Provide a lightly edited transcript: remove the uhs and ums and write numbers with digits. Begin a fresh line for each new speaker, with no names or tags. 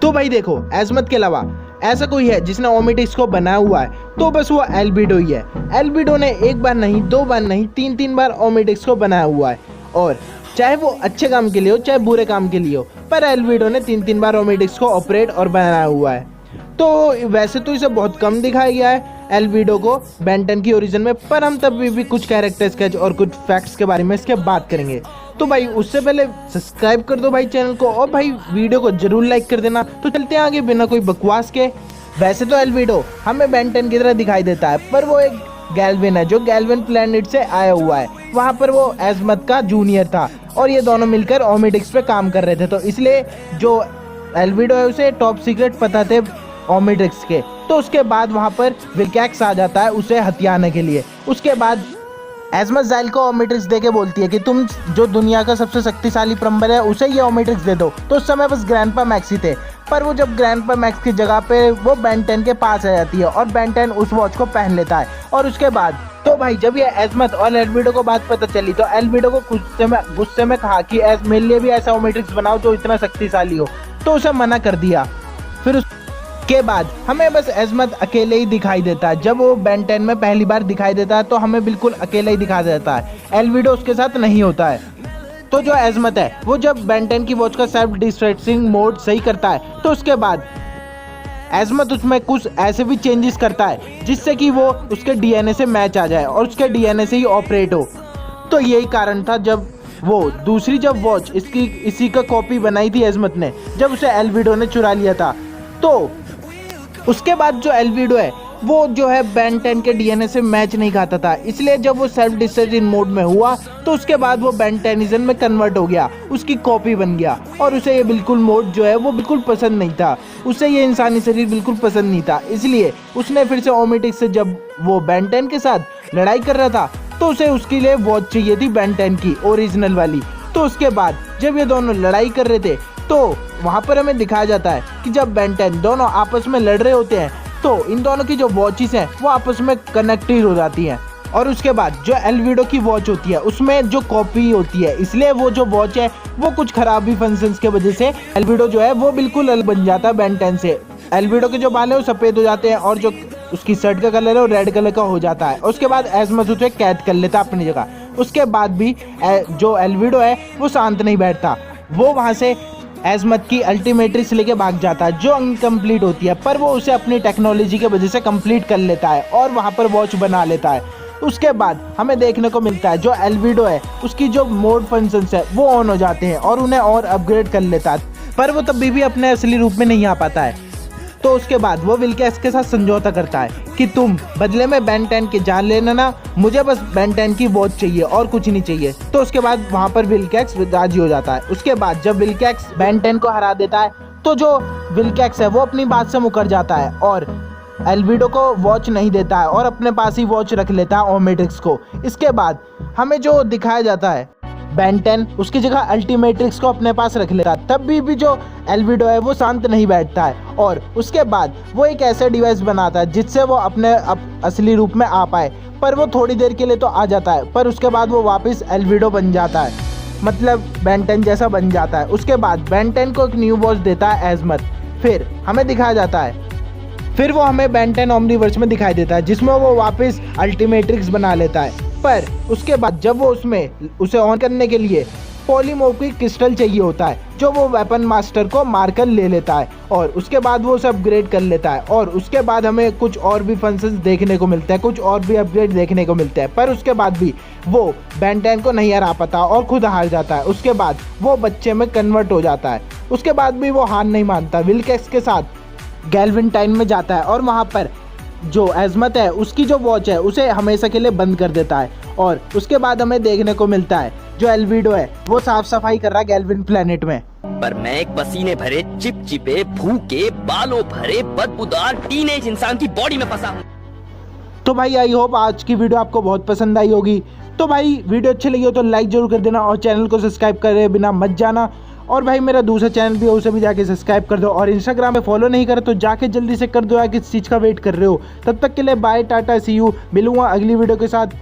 तो भाई देखो, एजमत के अलावा ऐसा कोई है जिसने ओमेटिक्स को बनाया हुआ है तो बस वो एल्बिडो ही है। एल्बिडो ने एक बार नहीं, दो बार नहीं, तीन बार ओमेटिक्स को बनाया हुआ है, और चाहे वो अच्छे काम के लिए हो चाहे बुरे काम के लिए हो, पर एल्बिडो ने तीन बार ओमेटिक्स को ऑपरेट और बनाया हुआ है। तो वैसे तो इसे बहुत कम दिखाया गया है एल्बिडो को बेन 10 की ओरिजिन में, पर हम तब भी कुछ कैरेक्टर स्केच और कुछ फैक्ट्स के बारे में इसके बात करेंगे। तो भाई उससे पहले सब्सक्राइब कर दो भाई चैनल को, और भाई वीडियो को जरूर लाइक कर देना। तो चलते हैं आगे बिना कोई बकवास के। वैसे तो एल्बिडो हमें बेन 10 की तरह दिखाई देता है, पर वो एक गैल्विन है जो गैल्विन प्लेनेट से आया हुआ है। वहाँ पर वो एजमत का जूनियर था और ये दोनों मिलकर ओमेटिक्स पे काम कर रहे थे, तो इसलिए जो एल्बिडो है उसे टॉप सीक्रेट पता थे ओमेटिक्स के। तो उसके बाद वहाँ पर विल्कैक्स आ जाता है उसे हथियाने के लिए। उसके बाद एजमत ज़ाइल को ओमेटिक्स देके बोलती है कि तुम जो दुनिया का सबसे शक्तिशाली प्लम्बर है उसे ये ओमेटिक्स दे दो। तो उस समय बस ग्रैंडपा मैक्स ही थे, पर वो जब ग्रैंडपा मैक्स की जगह पे वो बेन 10 के पास आ जाती है और बेन 10 उस वॉच को पहन लेता है। और उसके बाद तो भाई जब ये एजमत और एल्बिडो को बात पता चली तो एल्बिडो को गुस्से में कहा कि मेरे लिए भी ऐसा ओमेटिक्स बनाओ जो इतना शक्तिशाली हो, तो उसे मना कर दिया। फिर के बाद हमें बस एजमत अकेले ही दिखाई देता है। जब वो बेन 10 में पहली बार दिखाई देता है तो हमें बिल्कुल अकेला ही दिखा देता है, एल्बिडो उसके साथ नहीं होता है। तो जो एजमत है वो जब बेन 10 की वॉच का सेल्फ डिस्ट्रैक्टिंग मोड सही करता है तो उसके बाद एजमत उसमें कुछ ऐसे भी चेंजेस करता है जिससे कि वो उसके डीएनए से मैच आ जाए और उसके डीएनए से ही ऑपरेट हो। तो यही कारण था जब वो दूसरी जब वॉच इसी का कॉपी बनाई थी एजमत ने, जब उसे एल्बिडो ने चुरा लिया था। तो उसके बाद जो एल्बिडो है वो जो है बेन 10 के डीएनए से मैच नहीं खाता था, इसलिए जब वो सेल्फ डिस्ट्रक्टिंग मोड में हुआ तो उसके बाद वो बेन 10 में कन्वर्ट हो गया, उसकी कॉपी बन गया। और उसे ये बिल्कुल मोड जो है वो बिल्कुल पसंद नहीं था, उसे ये इंसानी शरीर बिल्कुल पसंद नहीं था, इसलिए उसने फिर से ओमेटिक्स से जब वो बेन 10 के साथ लड़ाई कर रहा था तो उसे उसके लिए वॉच चाहिए थी बेन 10 की ओरिजिनल वाली। तो उसके बाद जब ये दोनों लड़ाई कर रहे थे तो वहाँ पर हमें दिखाया जाता है कि जब बेन 10 दोनों आपस में लड़ रहे होते हैं तो इन दोनों की जो वॉचेस हैं वो आपस में कनेक्टेड हो जाती हैं। और उसके बाद जो एल्बिडो की वॉच होती है उसमें जो कॉपी होती है, इसलिए वो जो वॉच है वो कुछ खराबी फंक्शंस की वजह से एल्बिडो जो है वो बिल्कुल अलग बन जाता है बेन 10 से। एल्बिडो के जो बाल है वो सफ़ेद हो जाते हैं और जो उसकी शर्ट का कलर है वो रेड कलर का हो जाता है। उसके बाद एजमत उसे कैद कर लेता है अपनी जगह। उसके बाद भी जो एल्बिडो है वो शांत नहीं बैठता, वो वहाँ से एजमत की अल्टीमेट्रिक्स लेके भाग जाता है जो इनकम्प्लीट होती है, पर वो उसे अपनी टेक्नोलॉजी की वजह से कंप्लीट कर लेता है और वहाँ पर वॉच बना लेता है। उसके बाद हमें देखने को मिलता है जो एल्बिडो है उसकी जो मोड फंक्शंस है वो ऑन हो जाते हैं और उन्हें और अपग्रेड कर लेता है, पर वो तब भी अपने असली रूप में नहीं आ पाता है। तो उसके बाद वो विल्कैक्स के साथ समझौता करता है कि तुम बदले में बेन 10 की जान लेना ना, मुझे बस बेन 10 की वॉच चाहिए और कुछ नहीं चाहिए। तो उसके बाद वहाँ पर विल्कैक्स राजी हो जाता है। उसके बाद जब विल्कैक्स बेन 10 को हरा देता है तो जो विल्कैक्स है वो अपनी बात से मुकर जाता है और एल्बिडो को वॉच नहीं देता है और अपने पास ही वॉच रख लेता है ओमेटिक्स को। इसके बाद हमें जो दिखाया जाता है बेन 10 उसकी जगह अल्टीमेट्रिक्स को अपने पास रख लेता है, तब भी जो एल्बिडो है वो शांत नहीं बैठता है और उसके बाद वो एक ऐसा डिवाइस बनाता है जिससे वो अपने असली रूप में आ पाए। पर वो थोड़ी देर के लिए तो आ जाता है, पर उसके बाद वो वापस एल्बिडो बन जाता है, मतलब बेन 10 जैसा बन जाता है। उसके बाद बेन 10 को एक न्यू वॉच देता है एजमत। फिर हमें दिखाया जाता है, फिर वो हमें बेन 10 ओमनीवर्स में दिखाई देता है जिसमें वो वापस अल्टीमेट्रिक्स बना लेता है। पर उसके बाद जब वो उसे ऑन करने के लिए पॉलीमॉर्फिक क्रिस्टल चाहिए होता है जो वो वेपन मास्टर को मारकर ले लेता है और उसके बाद वो उसे अपग्रेड कर लेता है। और उसके बाद हमें कुछ और भी फंक्शंस देखने को मिलते हैं, कुछ और भी अपग्रेड देखने को मिलते हैं, पर उसके बाद भी वो बेन 10 को नहीं हरा पाता और खुद हार जाता है। उसके बाद वो बच्चे में कन्वर्ट हो जाता है। उसके बाद भी वो हार नहीं मानता, विल्कैक्स के साथ गैल्विन टाइम में जाता है और वहाँ पर जो एजमत है उसकी जो वॉच है उसे हमेशा के लिए बंद कर देता है। और उसके बाद हमें देखने को मिलता है जो एल्बिडो है वो साफ सफाई कर रहा है गैल्विन प्लेनेट में।
पर मैं एक पसीने भरे, चिपचिपे, भूखे, बालों भरे, बदबूदार टीनेज इंसान की बॉडी में फंसा हूँ।
तो भाई आई होप आज की वीडियो आपको बहुत पसंद आई होगी। तो भाई वीडियो अच्छी लगी हो तो लाइक जरूर कर देना और चैनल को सब्सक्राइब करे बिना मत जाना। और भाई मेरा दूसरा चैनल भी है उसे भी जाके सब्सक्राइब कर दो और इंस्टाग्राम पे फॉलो नहीं करे तो जाके जल्दी से कर दो यार, किस चीज़ का वेट कर रहे हो। तब तक के लिए बाय टाटा सी यू, मिलूंगा अगली वीडियो के साथ।